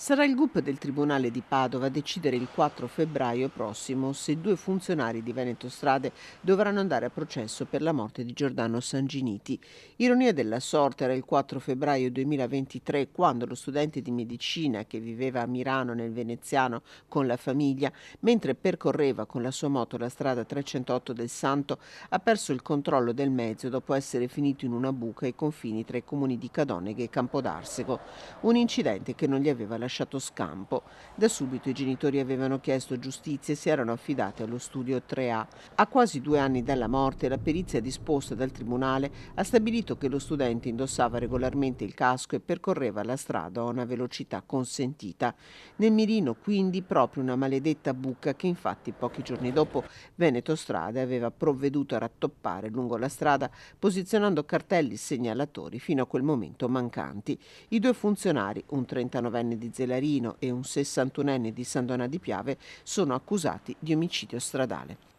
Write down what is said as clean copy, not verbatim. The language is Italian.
Sarà il GUP del Tribunale di Padova a decidere il 4 febbraio prossimo se due funzionari di Veneto Strade dovranno andare a processo per la morte di Giordano Sanginiti. Ironia della sorte, era il 4 febbraio 2023 quando lo studente di medicina che viveva a Mirano nel Veneziano con la famiglia, mentre percorreva con la sua moto la strada 308 del Santo, ha perso il controllo del mezzo dopo essere finito in una buca ai confini tra i comuni di Cadoneghe e Campodarsego. Un incidente che non gli aveva lasciato scampo. Da subito i genitori avevano chiesto giustizia e si erano affidati allo studio 3A. A quasi 2 anni dalla morte, la perizia disposta dal tribunale ha stabilito che lo studente indossava regolarmente il casco e percorreva la strada a una velocità consentita. Nel mirino, quindi, proprio una maledetta buca che infatti pochi giorni dopo Veneto Strade aveva provveduto a rattoppare lungo la strada, posizionando cartelli segnalatori fino a quel momento mancanti. I due funzionari, un 39enne di Zelarino e un 61enne di San Donà di Piave, sono accusati di omicidio stradale.